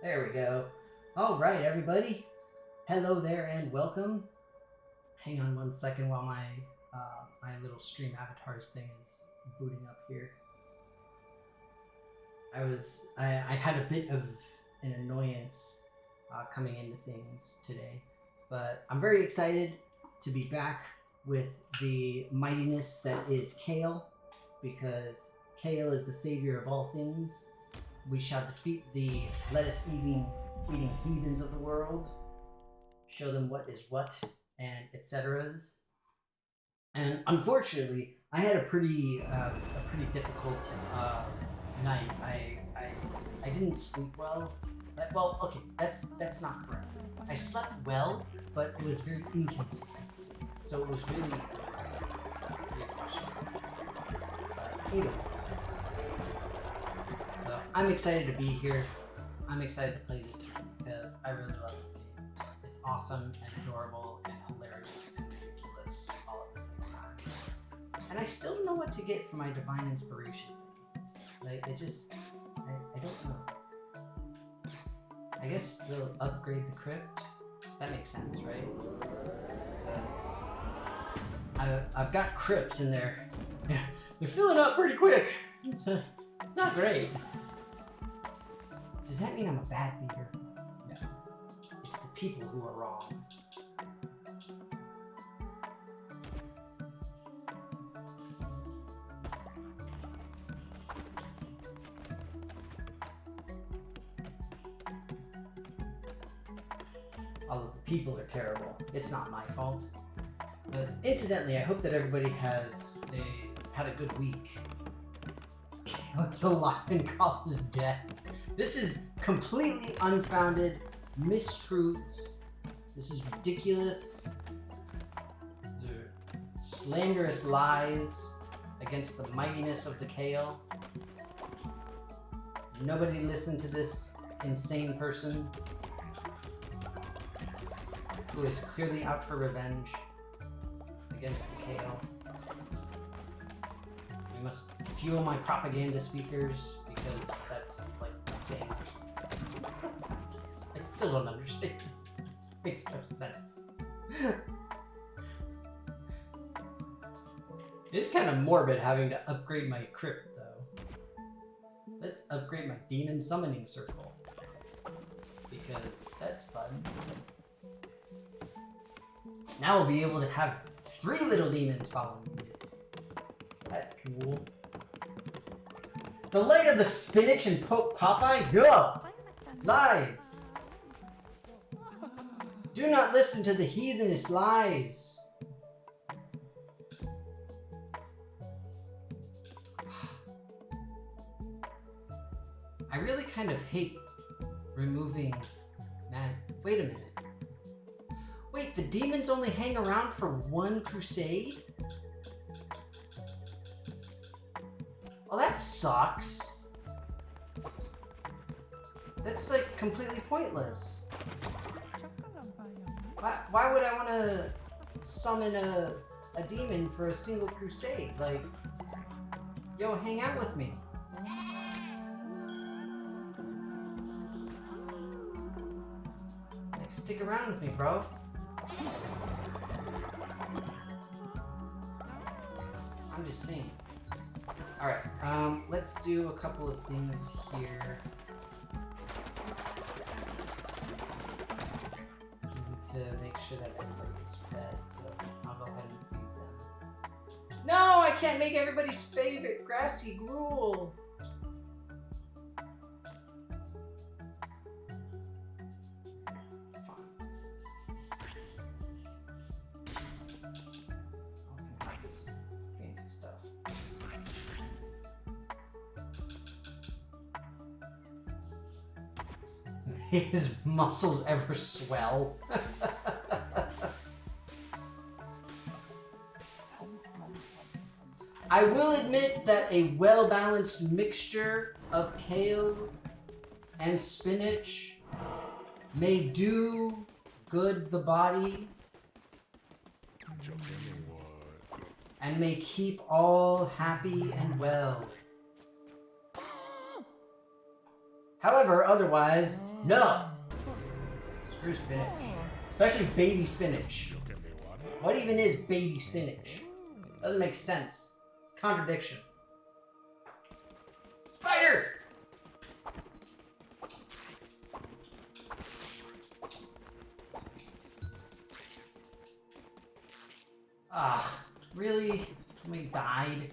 There we go. All right, everybody. Hello there and welcome. Hang on one second while my little stream avatars thing is booting up here. I had a bit of an annoyance coming into things today, but I'm very excited to be back with the mightiness that is Kale, because Kale is the savior of all things. We shall defeat the lettuce-eating heathens of the world, show them what is what, and etceteras. And unfortunately, I had a pretty difficult night. I didn't sleep well. Well, okay, that's not correct. I slept well, but it was very inconsistent sleep, so it was really frustrating. Either way. So I'm excited to be here. I'm excited to play this game because I really love this game. It's awesome and adorable and hilarious and ridiculous all at the same time. And I still don't know what to get for my divine inspiration. Like, I don't know. I guess we'll upgrade the crypt. That makes sense, right? Because I've got crypts in there. They're filling up pretty quick. It's not great. Does that mean I'm a bad leader? No. It's the people who are wrong. Although the people are terrible. It's not my fault. But incidentally, I hope that everybody had a good week. It's alive and causes death. This is completely unfounded mistruths. This is ridiculous. These are slanderous lies against the mightiness of the Kale. Nobody listen to this insane person who is clearly out for revenge against the Kale. We must fuel my propaganda speakers because that's like the thing. I still don't understand. Makes no sense. It's kind of morbid having to upgrade my crypt though. Let's upgrade my demon summoning circle because that's fun. Now we'll be able to have 3 little demons following me. That's cool. The light of the spinach and Popeye? No! Lies! Do not listen to the heathenish lies. I really kind of hate removing... Man, wait a minute. Wait, the demons only hang around for 1 crusade? Well, that sucks. That's like completely pointless. Why would I want to summon a demon for a single crusade? Like, yo, hang out with me. Like, stick around with me, bro. I'm just saying. Alright, let's do a couple of things here. To make sure that everybody's fed, so I'll go ahead and feed them. No, I can't make everybody's favorite grassy gruel! His muscles ever swell. I will admit that a well-balanced mixture of kale and spinach may do good the body and may keep all happy and well. However, otherwise, no. Screw spinach. Especially baby spinach. What even is baby spinach? Doesn't make sense. It's a contradiction. Spider! Ah, really? Somebody died?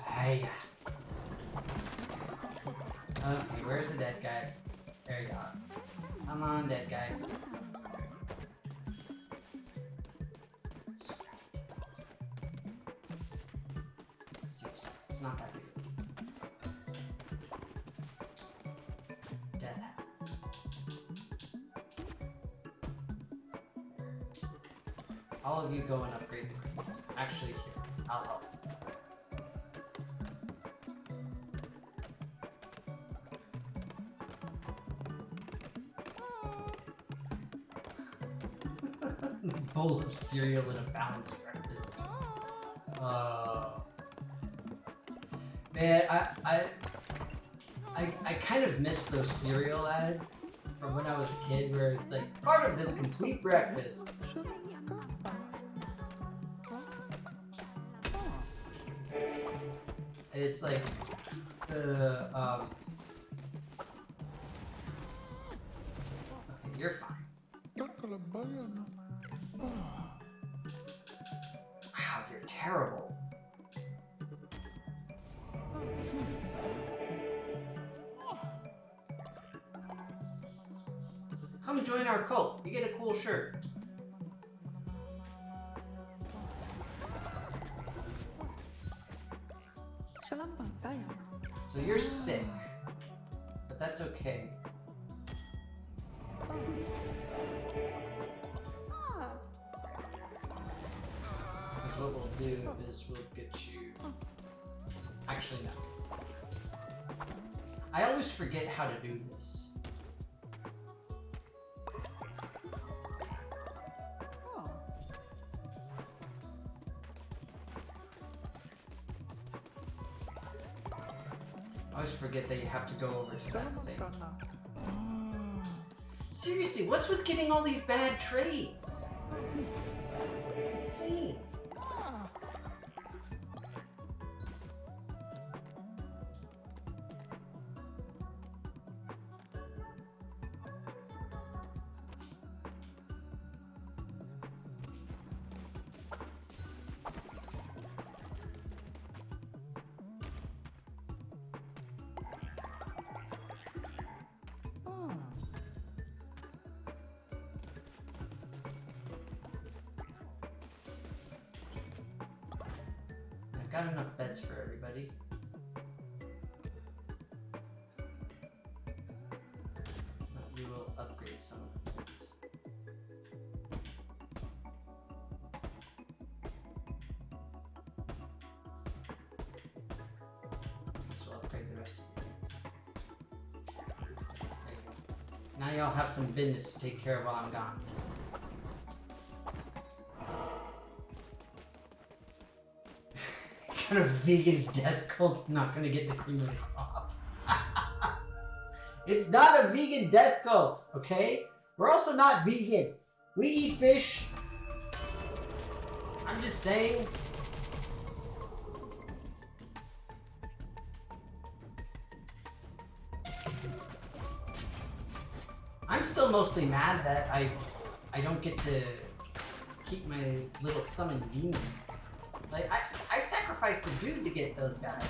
Hey. Okay, where's the dead guy? There you go. Come on, dead guy. Seriously, it's not that big. Death happens. All of you go and upgrade the cream. Actually, here, I'll help. Bowl of cereal and a balanced breakfast. Man, I kind of miss those cereal ads from when I was a kid, where it's like part of this complete breakfast. And it's like the okay, you're fine. Wow, you're terrible. Come join our cult. You get a cool shirt. So you're sick, but that's okay. Because what we'll do is we'll get you... Actually, no. I always forget how to do this. I always forget that you have to go over to that thing. Seriously, what's with getting all these bad trades? It's insane. Got enough beds for everybody. But we will upgrade some of the things. This will upgrade the rest of your things. There you go. Now y'all have some business to take care of while I'm gone. Kind of vegan death cult's not gonna get the cream of the crop. It's not a vegan death cult, okay? We're also not vegan. We eat fish. I'm just saying. I'm still mostly mad that I don't get to keep my little summoned demons. Like, I sacrificed a dude to get those guys.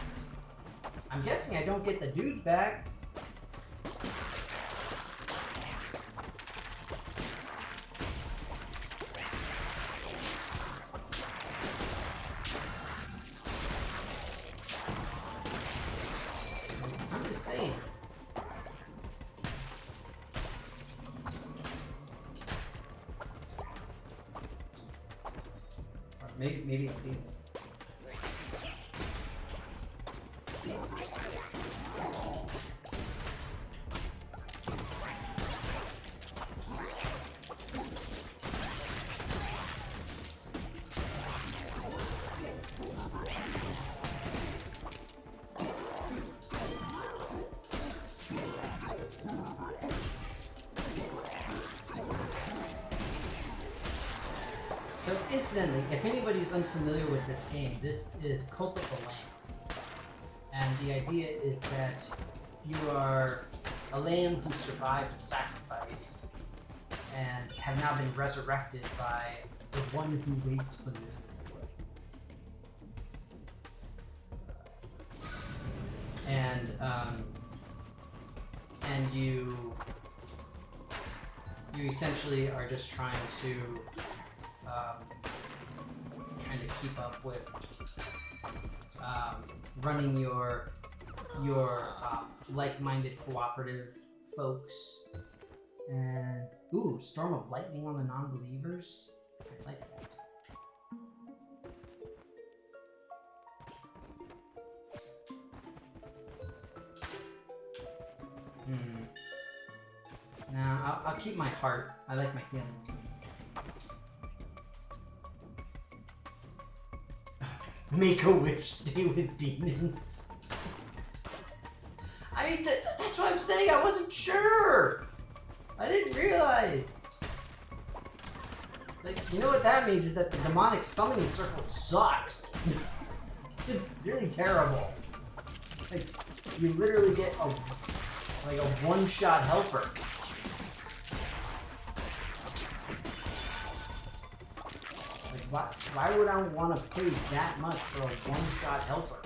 I'm guessing I don't get the dudes back. I'm just saying. Or maybe I'll do. So incidentally, if anybody's unfamiliar with this game, this is Cult of the Lamb. And the idea is that you are a lamb who survived a sacrifice and have now been resurrected by the one who waits for you. And you essentially are just trying to keep up with running your like-minded cooperative folks. And ooh, storm of lightning on the non-believers. I like that. Now, I'll keep my heart. I like my healing. Make a wish day with demons. I mean, that's what I'm saying. I wasn't sure. I didn't realize. Like, you know what that means is that the demonic summoning circle sucks. It's really terrible. Like, you literally get a one-shot helper. Why would I want to pay that much for a one-shot helper?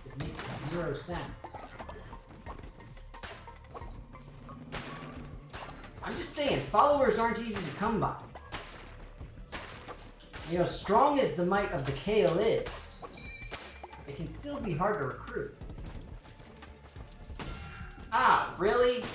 It makes 0 sense. I'm just saying, followers aren't easy to come by. You know, strong as the might of the Kale is, it can still be hard to recruit. Ah, really?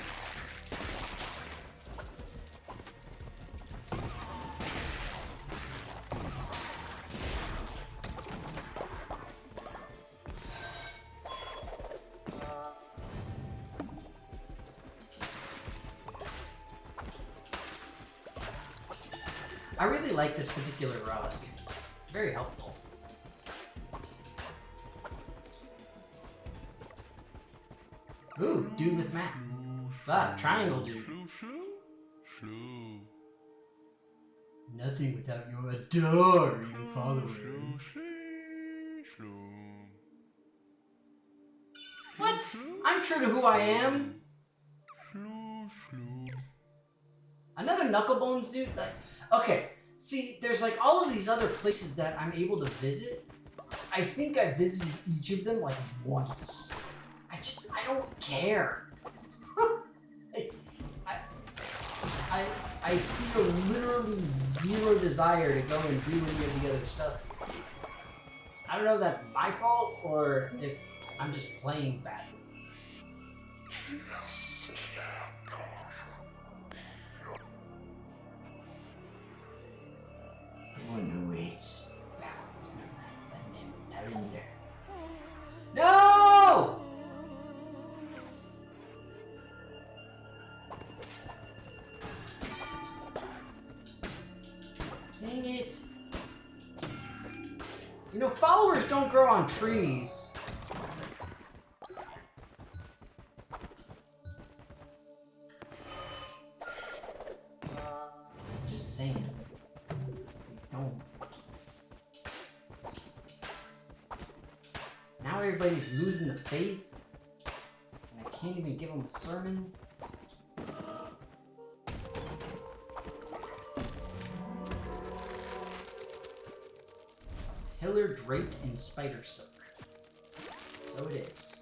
I really like this particular relic. Very helpful. Ooh, dude with map. Ah, triangle dude. Nothing without your adoring followers. What? I'm true to who I am. Another Knucklebones dude? Like, okay, see, there's like all of these other places that I'm able to visit. I think I visited each of them like once. I don't care. I feel literally 0 desire to go and do any of the other stuff. I don't know if that's my fault or if I'm just playing badly. The one who waits backwards, and then there. No! Dang it. You know, followers don't grow on trees. Just saying. They don't. Now everybody's losing the faith. And I can't even give them a sermon. Pillar draped in spider silk. So it is.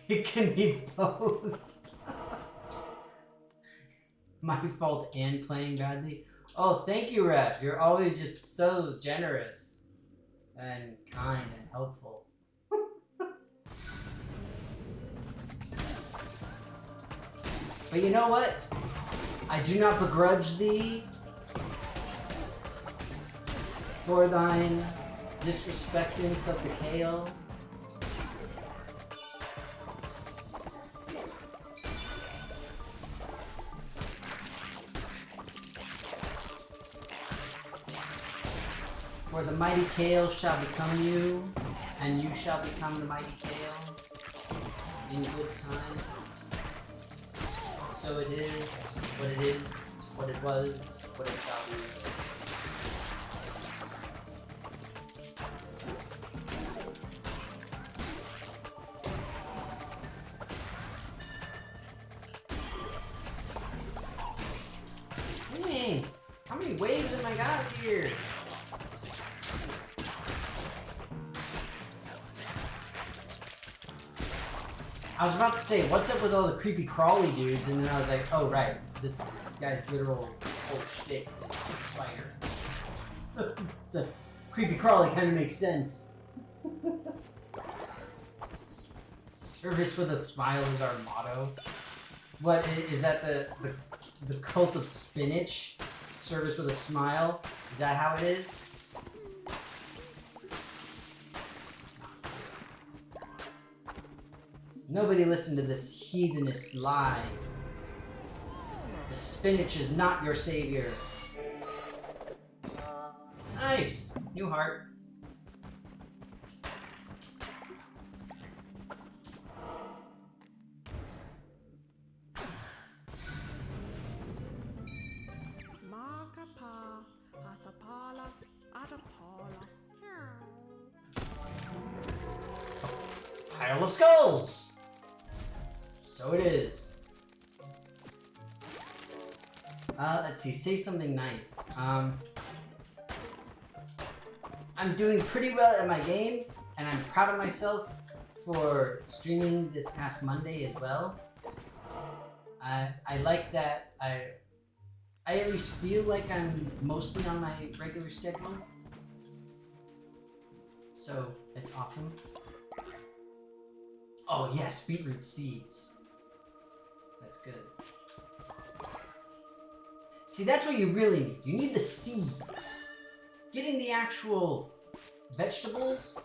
It can be both. My fault and playing badly. Oh, thank you, Rep. You're always just so generous and kind and helpful. But you know what? I do not begrudge thee for thine disrespectance of the Kale. For the mighty Kale shall become you, and you shall become the mighty Kale in good time. So it is what it is. what it was, what it shall be. Dang! How many waves have I got here? I was about to say, what's up with all the creepy crawly dudes? And then I was like, oh right, this guy's literal whole shtick is spider. So creepy crawly kind of makes sense. Service with a smile is our motto. What is that? The cult of spinach? Service with a smile? Is that how it is? Nobody listen to this heathenist lie. The spinach is not your savior. Nice! New heart. Pile of skulls! So it is. Let's see, say something nice. I'm doing pretty well at my game, and I'm proud of myself for streaming this past Monday as well. I like that I at least feel like I'm mostly on my regular schedule. So, it's awesome. Oh yes, beetroot seeds. That's good. See, that's what you really need. You need the seeds. Getting the actual vegetables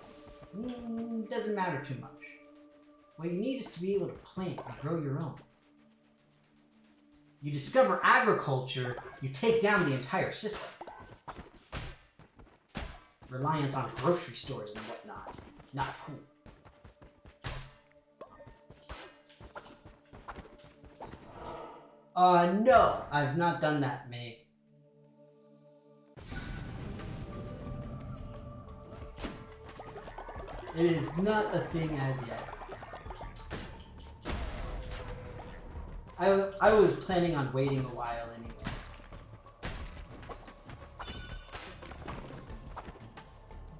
doesn't matter too much. What you need is to be able to plant and grow your own. You discover agriculture, you take down the entire system. Reliance on grocery stores and whatnot. Not cool. No, I've not done that, mate. It is not a thing as yet. I was planning on waiting a while anyway.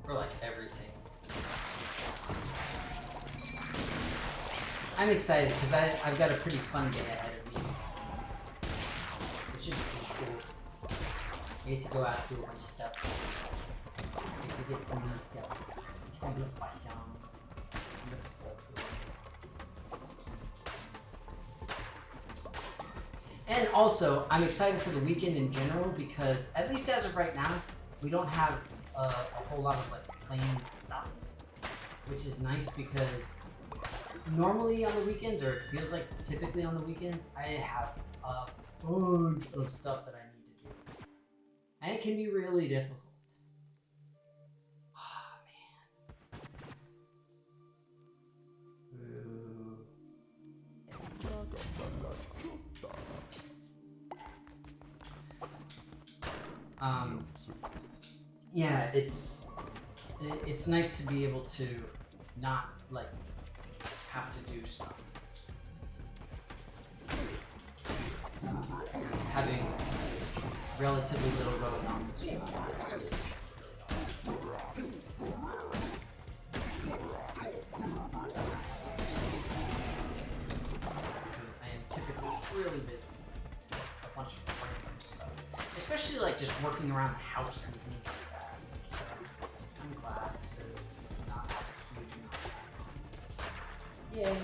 For like everything. I'm excited because I've got a pretty fun day ahead of me. It should be pretty cool. I get to go out and do a bunch of stuff. I get to get some new stuff. It's gonna be awesome. And also, I'm excited for the weekend in general because, at least as of right now, we don't have a whole lot of like planned stuff, which is nice because normally on the weekends, or it feels like typically on the weekends, I have a bunch of stuff that I need to do, and it can be really difficult. Yeah, it's nice to be able to not like have to do stuff. Having relatively little going on this stream. I am typically really busy. A bunch of random stuff. Especially like just working around the house and things like that. So I'm glad to not have a huge amount of time. Yay.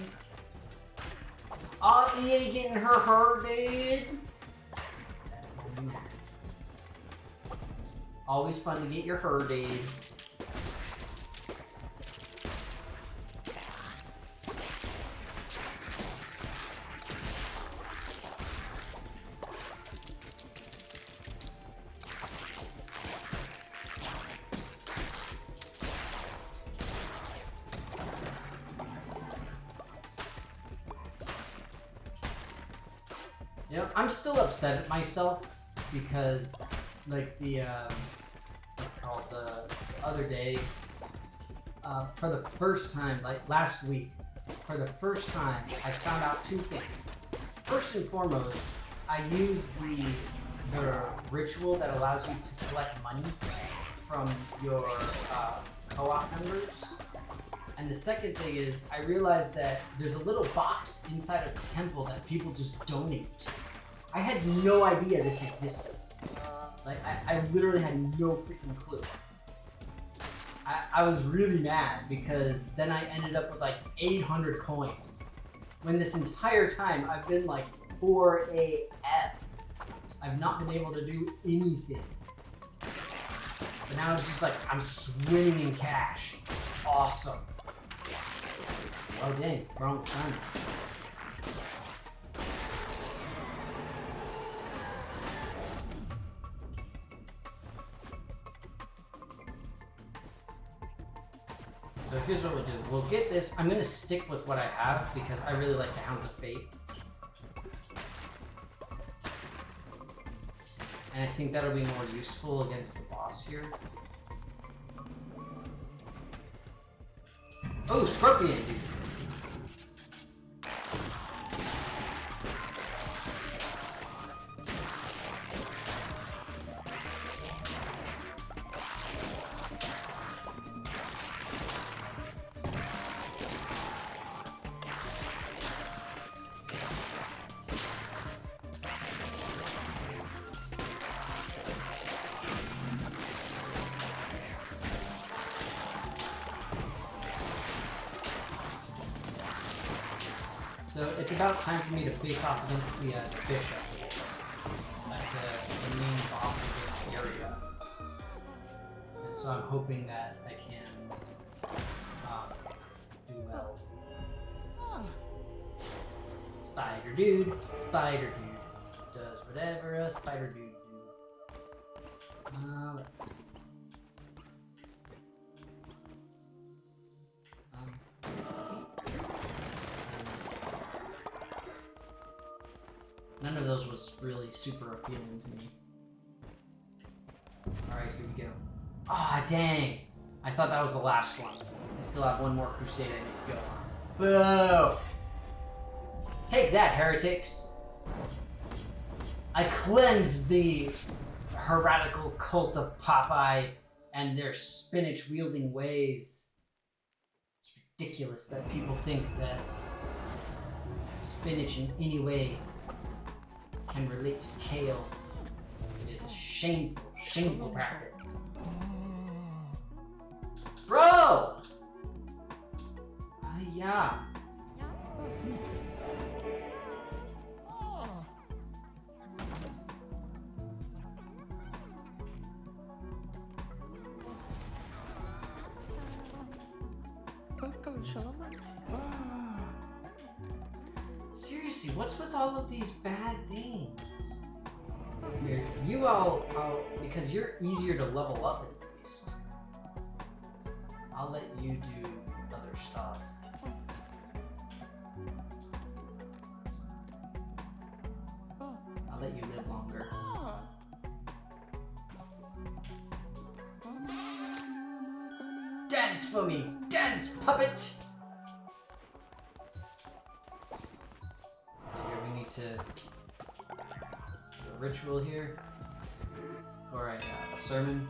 Oh, EA getting her dude. That's really nice. Always fun to get your dude. You know, I'm still upset at myself because like the what's it called, the other day, for the first time, like last week, for the first time, I found out two things. First and foremost, I use the ritual that allows you to collect money from your co-op members. And the second thing is, I realized that there's a little box inside of the temple that people just donate. I had no idea this existed. Like, I literally had no freaking clue. I was really mad because then I ended up with like 800 coins. When this entire time I've been like 4 AF. I've not been able to do anything. But now it's just like, I'm swimming in cash. It's awesome. Oh dang, wrong time. So here's what we'll do. We'll get this. I'm gonna stick with what I have because I really like the Hounds of Fate. And I think that'll be more useful against the boss here. Oh, Scorpion, dude. So it's about time for me to face off against the bishop, like the main boss of this area. And so I'm hoping that I can do well. Spider dude does whatever a spider dude do. Let's see. None of those was really super appealing to me. Alright, here we go. Ah, dang! I thought that was the last one. I still have one more crusade I need to go on. Boo! Take that, heretics! I cleansed the heretical cult of Popeye and their spinach-wielding ways. It's ridiculous that people think that spinach in any way can relate to Kale. It is a shameful, shameful practice. Bro! Yeah. Seriously, what's with all of these bad things? Here, you all, because you're easier to level up at least. I'll let you do other stuff. I'll let you live longer. Dance for me! Dance, puppet! To do a ritual here, or a sermon.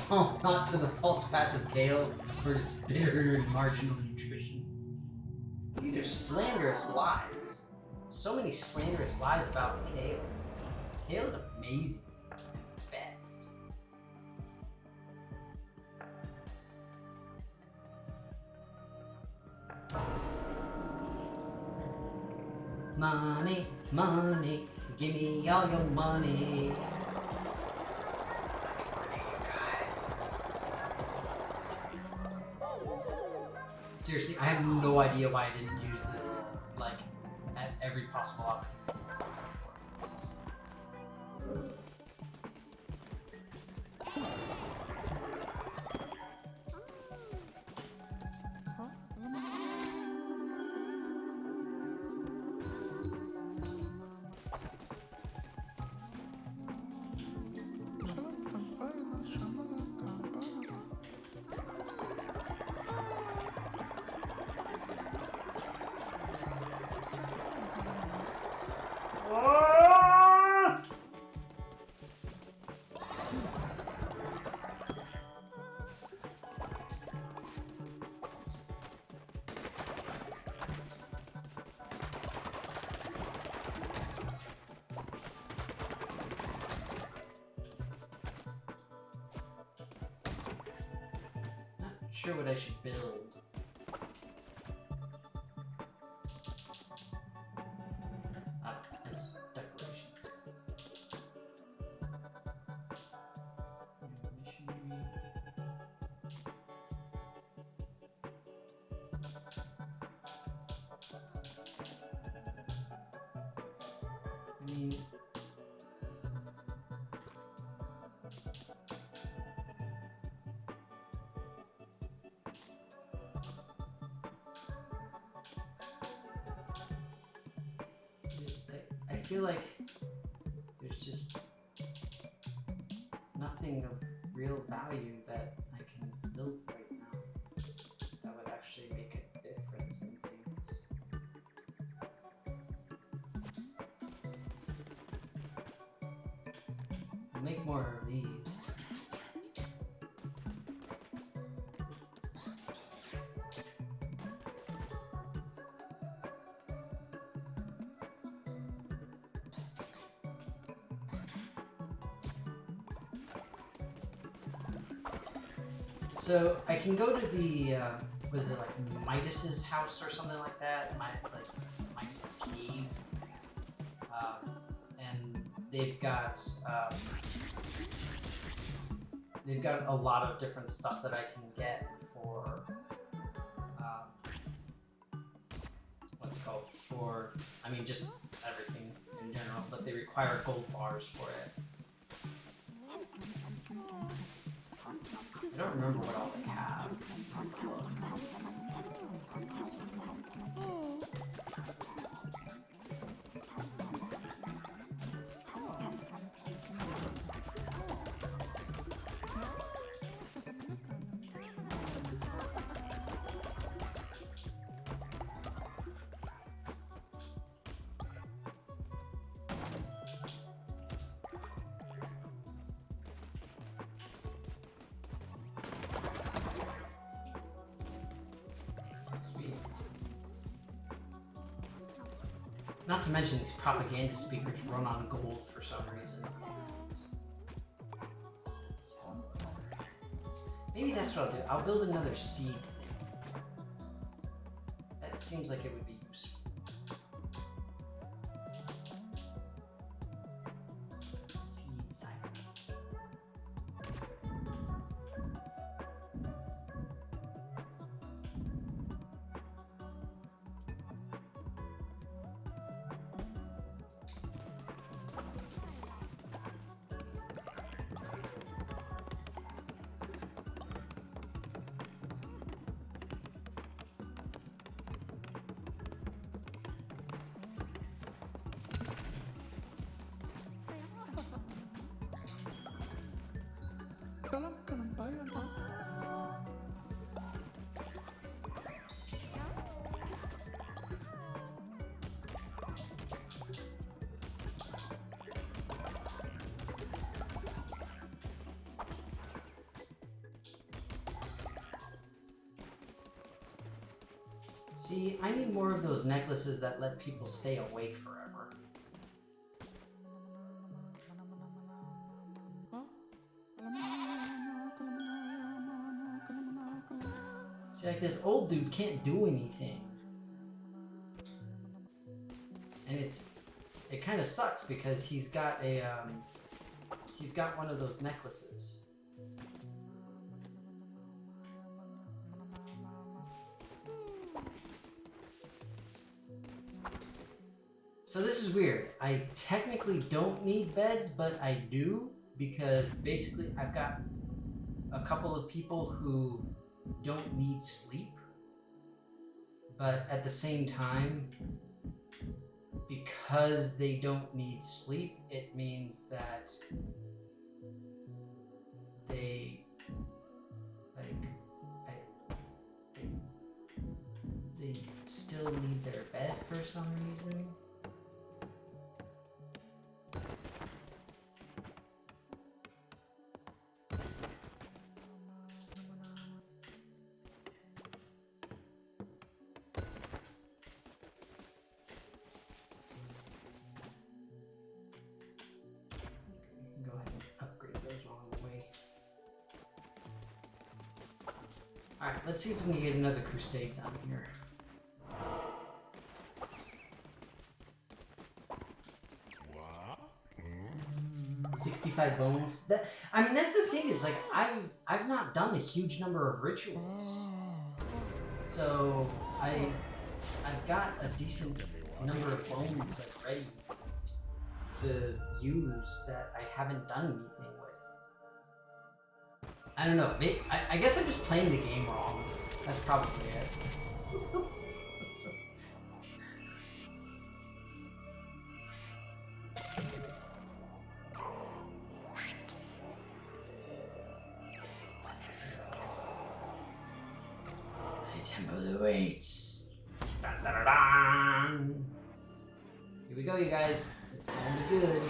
Oh, not to the false path of Kale for his bitter and marginal nutrition. These are slanderous lies. So many slanderous lies about Kale. Kale is amazing. Money, money, give me all your money. So much money, you guys. Seriously, I have no idea why I didn't use this, like, at every possible opportunity. sure what I should build. It's decorations. Missionary. I mean, I feel like there's just nothing of real value that I can build right now that would actually make a difference in things. I'll make more of these. So I can go to the what is it, like Midas's house or something like that? Like Midas's cave, and they've got a lot of different stuff that I can get for what's it called, for, I mean, just everything in general, but they require gold bars for it. I don't remember what all they have. Not to mention these propaganda speakers run on gold for some reason. Maybe that's what I'll do. I'll build another seed thing. That seems like it would be useful. Seed silo. See, I need more of those necklaces that let people stay awake forever. See, like this old dude can't do anything. And it kind of sucks because he's got one of those necklaces. So this is weird. I technically don't need beds, but I do, because basically I've got a couple of people who don't need sleep, but at the same time, because they don't need sleep, it means that they they still need their bed for some reason. Alright, let's see if we can get another crusade done here. 65 bones. I mean, that's the thing is like I've not done a huge number of rituals, so I've got a decent number of bones like ready to use that I haven't done anything with. I don't know. I guess I'm just playing the game wrong. That's probably it. Temple awaits. Dun, dun, dun, dun. Here we go, you guys. It's gonna be good.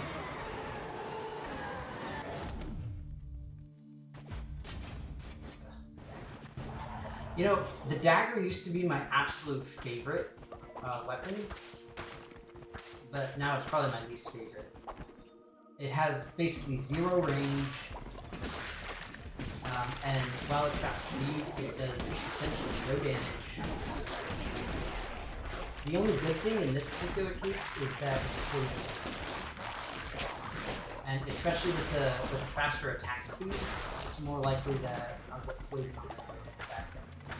You know, the dagger used to be my absolute favorite weapon, but now it's probably my least favorite. It has basically 0 range. And while it's got speed, it does essentially no damage. The only good thing in this particular case is that it's poisonous. And especially with the faster attack speed, it's more likely that I'll get poisoned on bad things.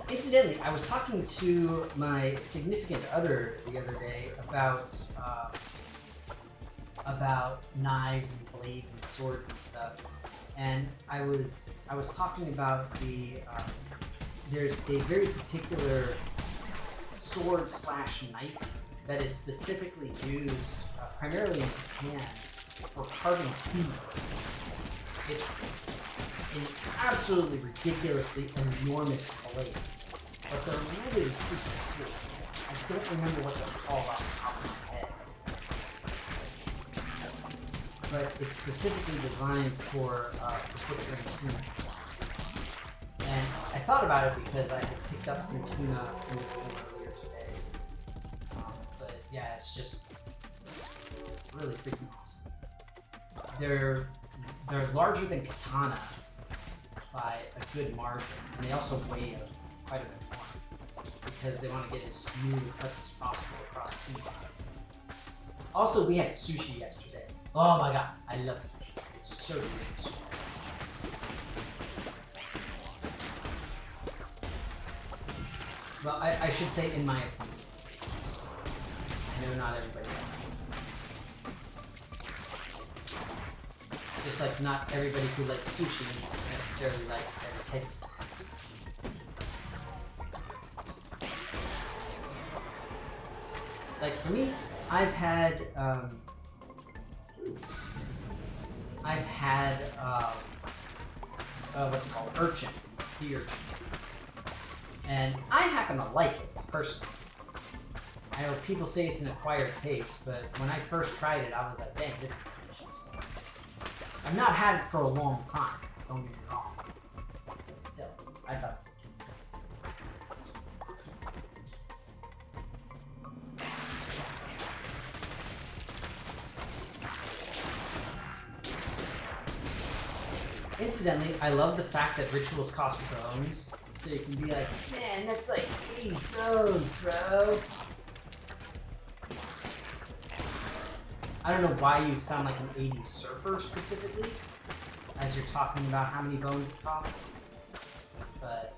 Incidentally, I was talking to my significant other the other day about knives and blades and swords and stuff, and I was talking about there's a very particular sword / knife that is specifically used primarily in Japan for carving food. It's an absolutely ridiculously enormous blade, but they're really freaking cool. I don't remember what they're called off the top of my head. But it's specifically designed for butchering tuna. And I thought about it because I had picked up some tuna in the game earlier today. But yeah, it's really freaking awesome. They're larger than katana by a good margin, and they also weigh quite a bit more because they want to get as smooth cuts as possible across tuna. Also, we had sushi yesterday. Oh my god, I love sushi. It's so delicious. Well, I should say in my opinion. I know not everybody likes it. Just like not everybody who likes sushi necessarily likes every type of sushi. Like for me, I've had what's it called? Urchin. Sea urchin. And I happen to like it, personally. I know people say it's an acquired taste, but when I first tried it, I was like, dang, this is delicious. I've not had it for a long time, don't get me wrong. But still, I thought it was Incidentally, I love the fact that rituals cost bones, so you can be like, man, that's like 80 bones, bro. I don't know why you sound like an 80s surfer specifically, as you're talking about how many bones it costs, but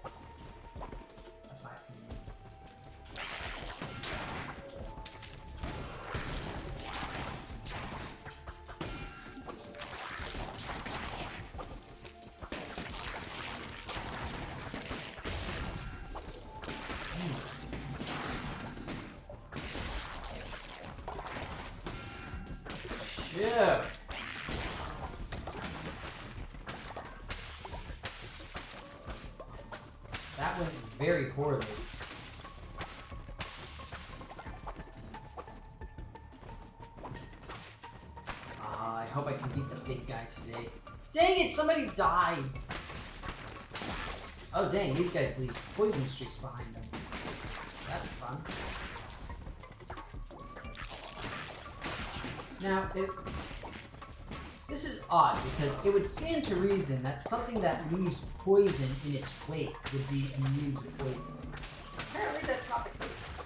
that's my opinion. Yeah. That went very poorly. I hope I can beat the big guy today. Dang it, somebody died! Oh dang, these guys leave poison streaks behind them. That's fun. Now, This is odd because it would stand to reason that something that leaves poison in its wake would be immune to poison. Apparently that's not the case.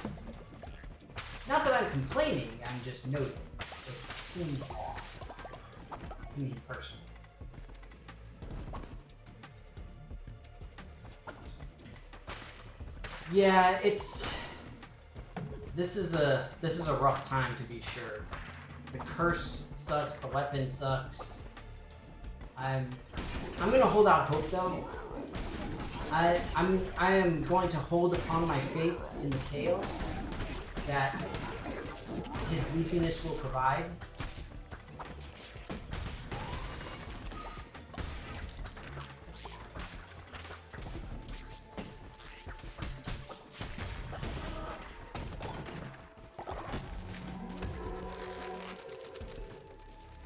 Not that I'm complaining, I'm just noting. It seems off. To me personally. Yeah, this is a rough time to be sure. The curse sucks, the weapon sucks. I'm gonna hold out hope though. I am going to hold upon my faith in the Kale that his leafiness will provide.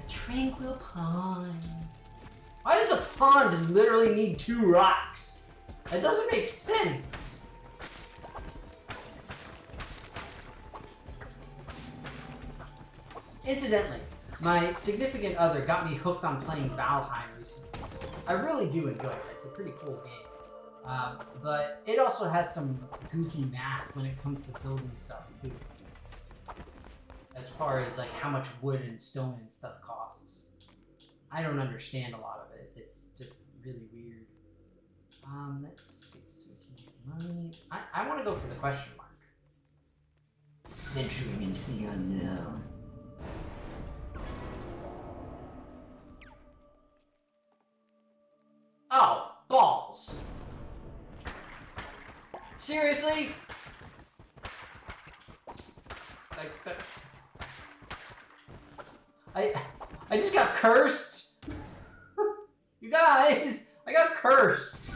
Tranquil pond. Why does a pond literally need 2 rocks? That doesn't make sense. Incidentally, my significant other got me hooked on playing Valheim recently. I really do enjoy it. It's a pretty cool game. But it also has some goofy math when it comes to building stuff too. As far as like how much wood and stone and stuff costs. I don't understand a lot of it. It's just really weird. Let's see. So money. I want to go for the question mark. Venturing into the unknown. Oh, balls. Seriously? Like that. I just got cursed. You guys, I got cursed.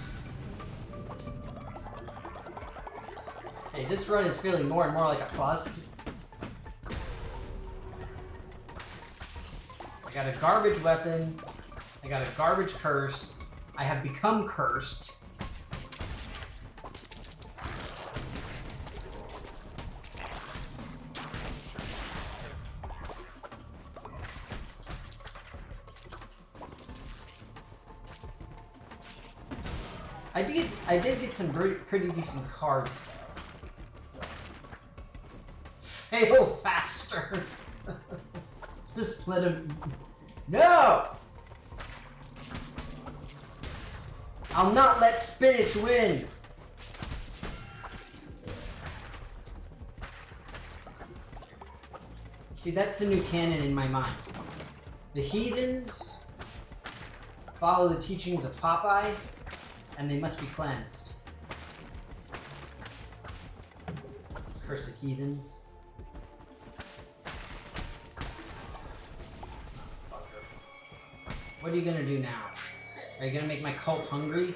Hey, this run is feeling more and more like a bust. I got a garbage weapon. I got a garbage curse. I have become cursed. I did get some pretty decent cards though. So. Fail faster. Just let him. No! I'll not let spinach win. See, that's the new canon in my mind. The heathens follow the teachings of Popeye, and they must be cleansed. Cursed heathens. What are you gonna do now? Are you gonna make my cult hungry?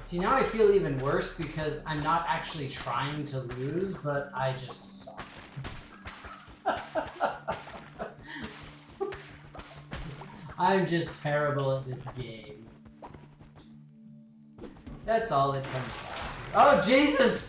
See, now I feel even worse because I'm not actually trying to lose, but I just suck. I'm just terrible at this game. That's all it comes down to. Oh, Jesus!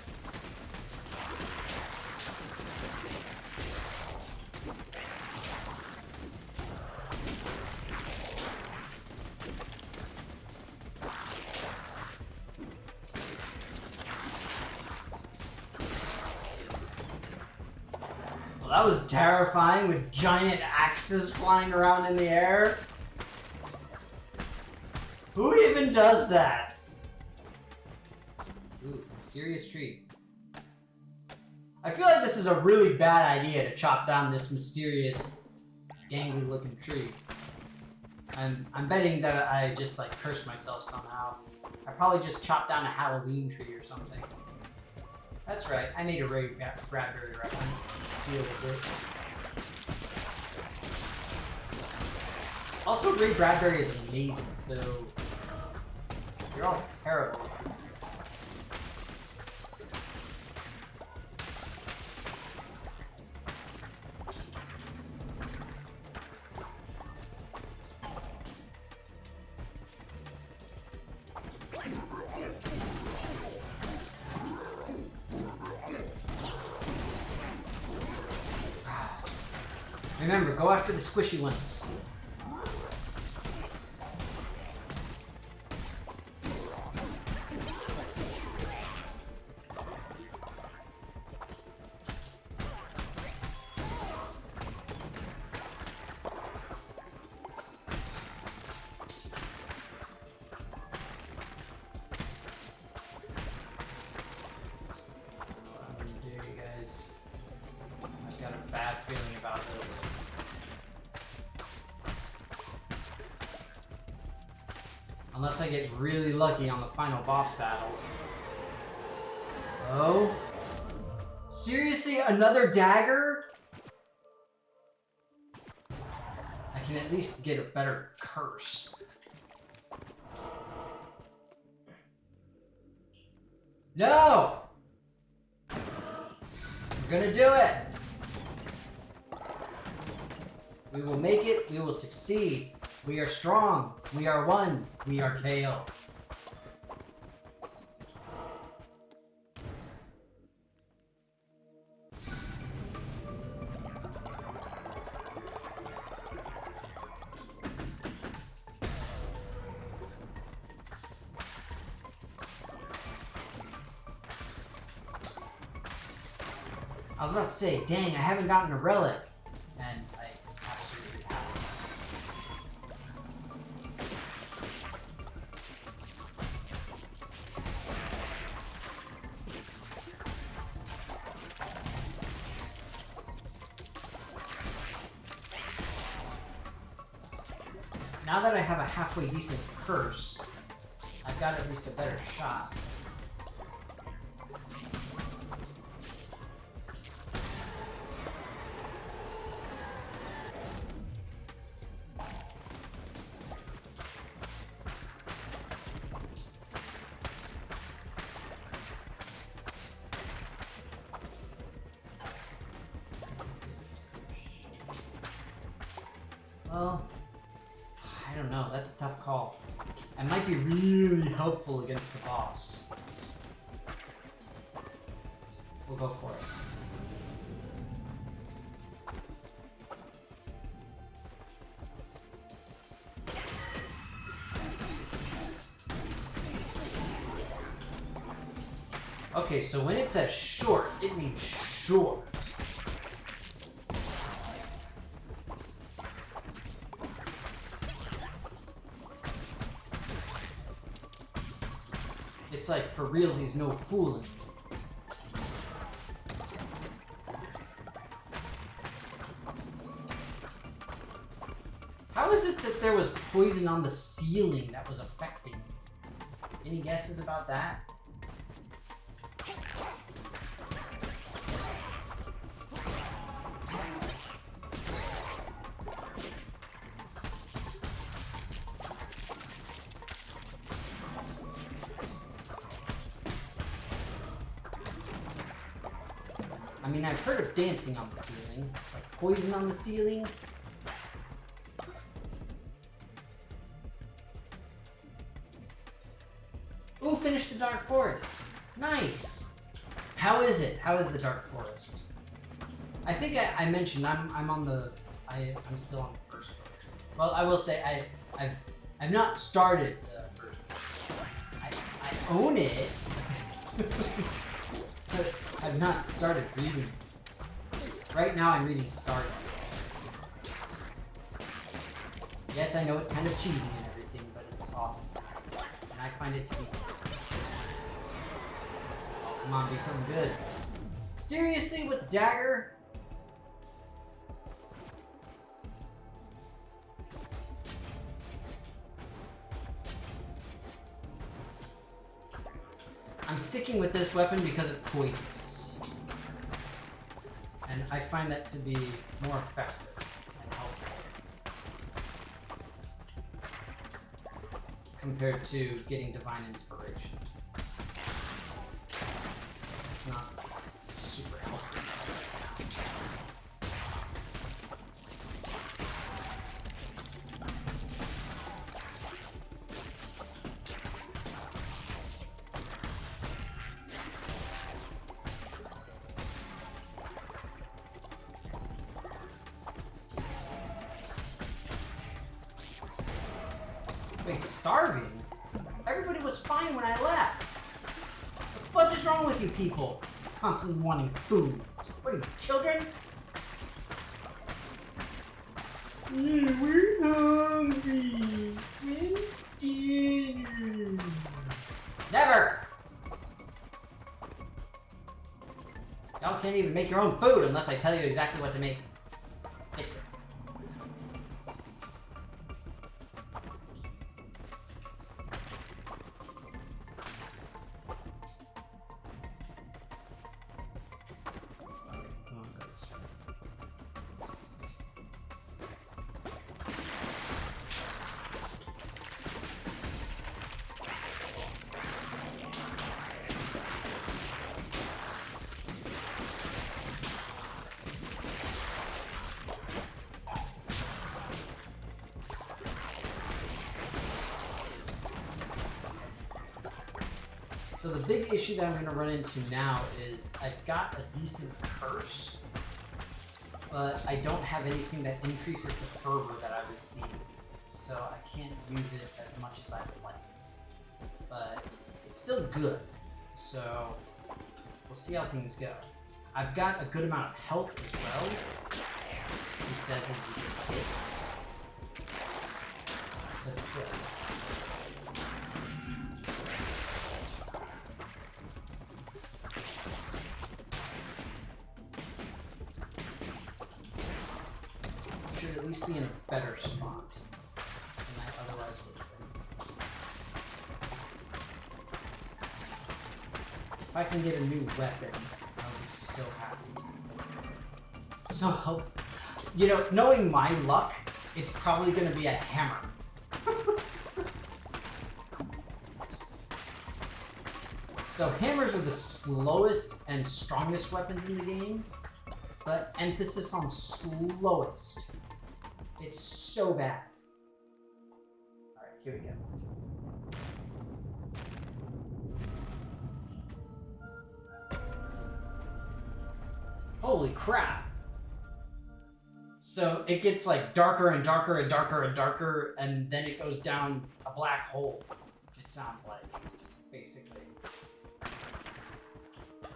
That was terrifying with giant axes flying around in the air. Who even does that? Ooh, mysterious tree. I feel like this is a really bad idea to chop down this mysterious, gangly-looking tree. I'm betting that I just like cursed myself somehow. I probably just chopped down a Halloween tree or something. That's right, I made a Ray Bradbury reference. Deal with it. Also, Ray Bradbury is amazing, so you're all terrible. Remember, go after the squishy ones. Unless I get really lucky on the final boss battle. Oh? Seriously, another dagger? I can at least get a better curse. No! We're gonna do it! We will make it, we will succeed. We are strong. We are one. We are Kale. I was about to say, dang, I haven't gotten a relic. And I absolutely have. Now that I have a halfway decent curse, I've got at least a better shot. Well, I don't know, that's a tough call. It might be really helpful against the boss. We'll go for it. Okay, so when it says short, it means short. It's like, for realsies, no fooling. How is it that there was poison on the ceiling that was affecting me? Any guesses about that? I mean, I've heard of dancing on the ceiling, like poison on the ceiling. Ooh, finish the Dark Forest. Nice. How is it? How is the Dark Forest? I think I mentioned I'm on the I'm still on the first book. Well, I will say I've not started the first book. I own it. But I've not started reading. Right now I'm reading Stardust. Yes, I know it's kind of cheesy and everything, but it's awesome. And I find it to be... Oh, come on, be something good. Seriously, with the dagger? I'm sticking with this weapon because it poisons. And I find that to be more effective and helpful compared to getting divine inspiration. It's not super helpful. Wait, starving? Everybody was fine when I left. What the fuck is wrong with you people? Constantly wanting food. What are you, children? We're hungry. Where's dinner? Never! Y'all can't even make your own food unless I tell you exactly what to make. Ridiculous. So the big issue that I'm going to run into now is I've got a decent curse, but I don't have anything that increases the fervor that I receive. So I can't use it as much as I would like to. But it's still good. So we'll see how things go. I've got a good amount of health as well, he says as he gets hit. But still. Should at least be in a better spot than I otherwise would have been. If I can get a new weapon, I'll be so happy. So, you know, knowing my luck, it's probably going to be a hammer. So hammers are the slowest and strongest weapons in the game, but emphasis on slowest. It's so bad. Alright, here we go. Holy crap! So it gets like darker and darker and darker and darker, and then it goes down a black hole. It sounds like, basically.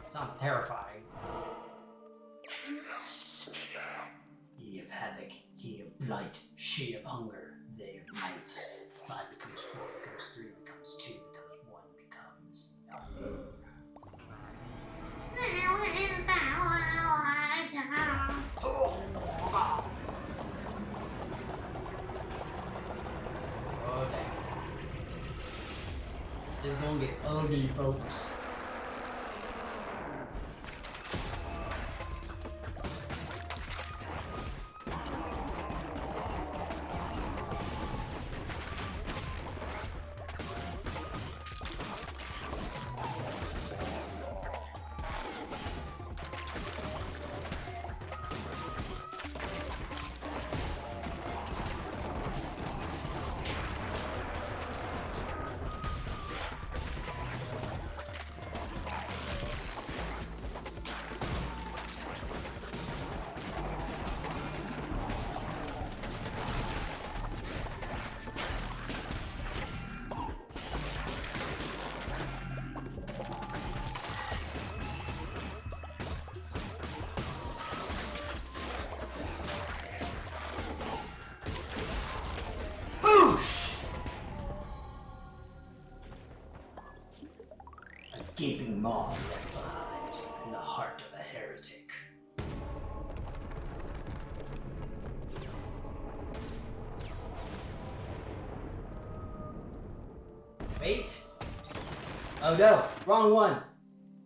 Sounds terrifying. Ye of havoc, ye of blight, she of hunger, they of might. 5 becomes 4, becomes 3, becomes 2, becomes 1, becomes nothing. Oh dang. It's gonna get ugly, folks. Gaping maw left behind in the heart of a heretic. Wait. Oh no, wrong one.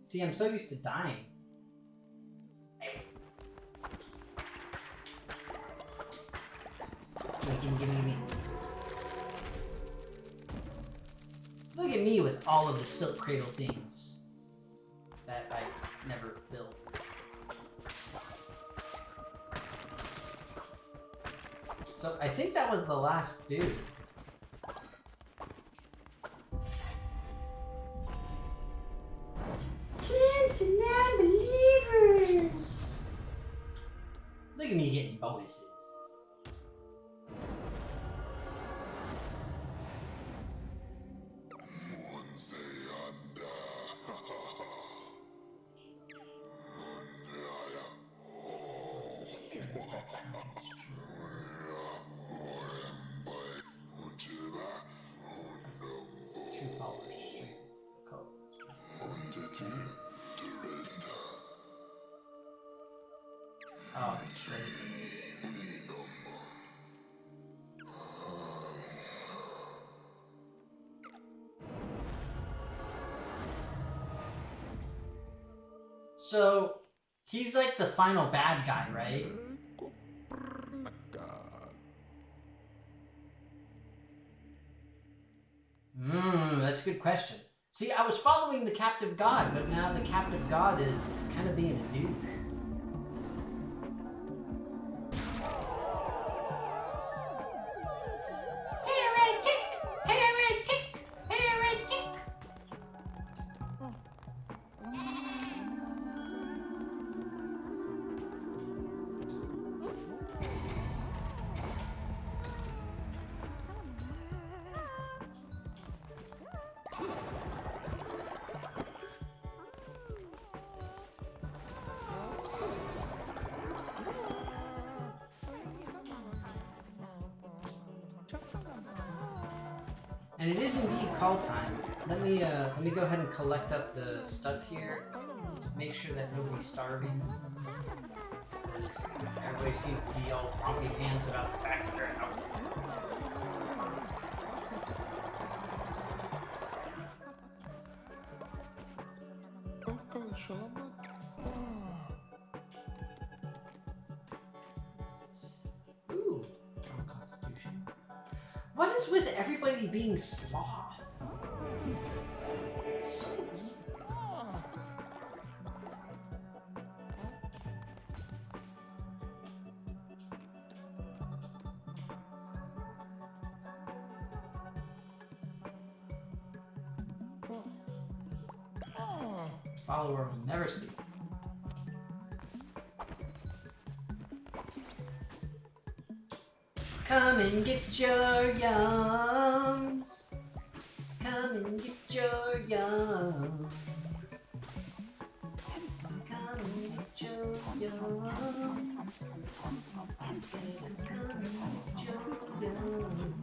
See, I'm so used to dying. Hey. Gimme. Look at me with all of the silk cradle things that I never built. So I think that was the last dude. Kids to non-believers! Look at me getting bonuses. Two followers, just straight code. Oh, it's great. So, he's like the final bad guy, right? That's a good question. See, I was following the captive god, but now the captive god is kind of being a douche. And it is indeed call time. Let me go ahead and collect up the stuff here. Make sure that nobody's starving. Because everybody seems to be all grumpy pants about the fact that they're out. Ooh, strong constitution. What is with everybody being sloth? It's so weird. Follower will never sleep. Come and get your yums. Come and get your yums. Come and get your yums. I said, come and get your yums.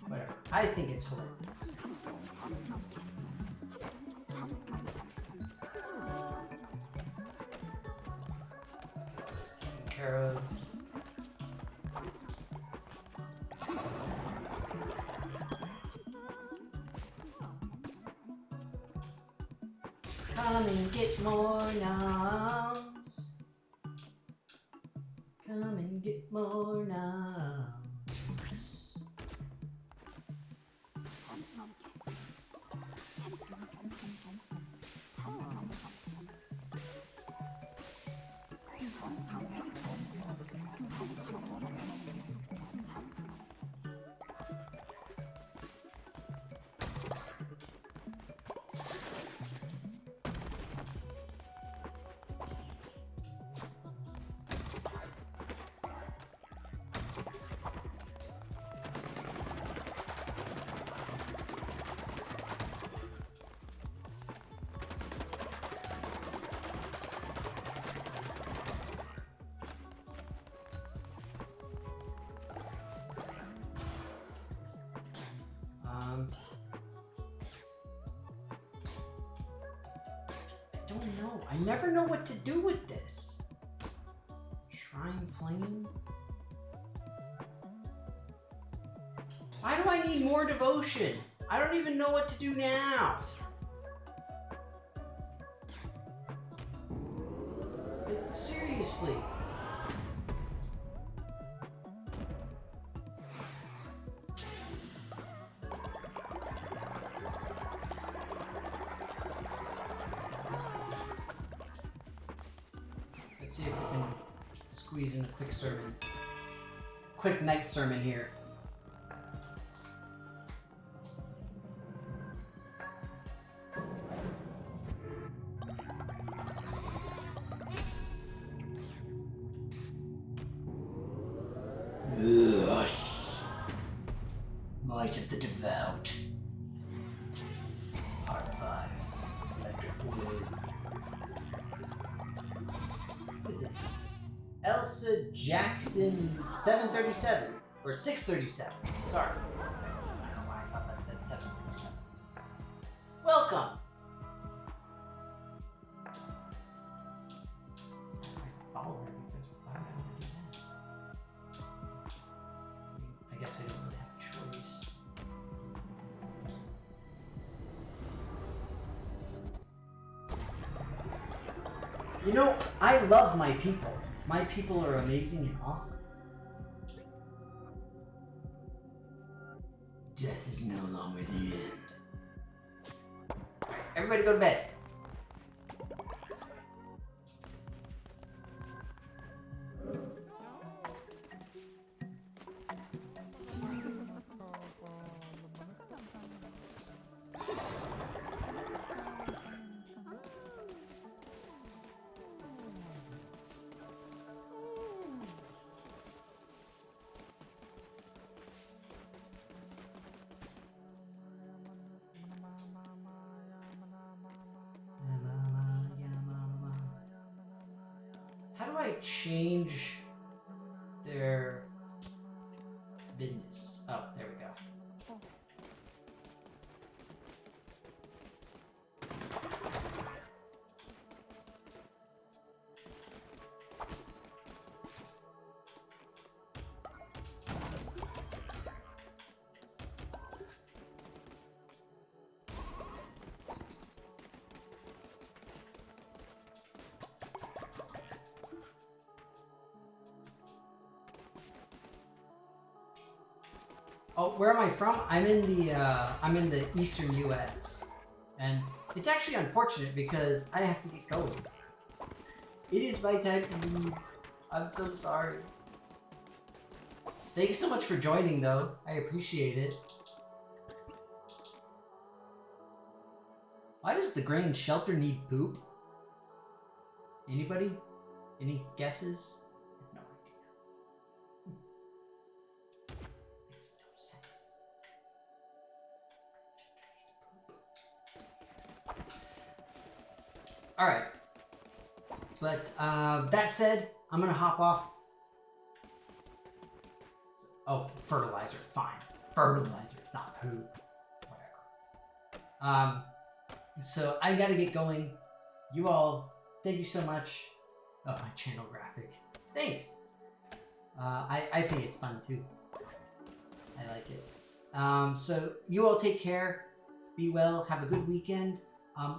Whatever. I think it's hilarious. Care of. Come and get more noms. Come and get more noms. don't know. I never know what to do with this. Shrine Flame? Why do I need more devotion? I don't even know what to do now. Like, seriously. Let's see if we can squeeze in a quick sermon. Quick night sermon here. Yes. Might of the Devout. Part 5. Electric Blue. What is this? Elsa Jackson 737. Or 637. Sorry. I don't know why I thought that said 737. Welcome! Follow her because why would I want to do that? I guess I don't really have a choice. You know, I love my people. My people are amazing and awesome. Death is no longer the end. Alright, everybody go to bed. How do I change their business? Oh, there we go. Oh, where am I from? I'm in the eastern U.S. and it's actually unfortunate because I have to get going. It is my time to leave. I'm so sorry. Thanks so much for joining, though. I appreciate it. Why does the Grand Shelter need poop? Anybody? Any guesses? No idea. Makes no sense. Alright. But that said, I'm gonna hop off. Oh, fertilizer, fine. Fertilizer, not poop. Whatever. So I gotta get going. You all, thank you so much. Oh, my channel graphic. Thanks. I think it's fun too. I like it. So you all take care. Be well. Have a good weekend.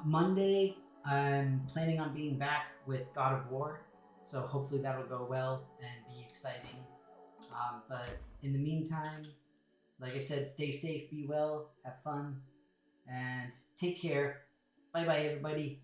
Monday, I'm planning on being back with God of War. So hopefully that'll go well and be exciting. But in the meantime, like I said, stay safe, be well, have fun, and take care. Bye-bye, everybody.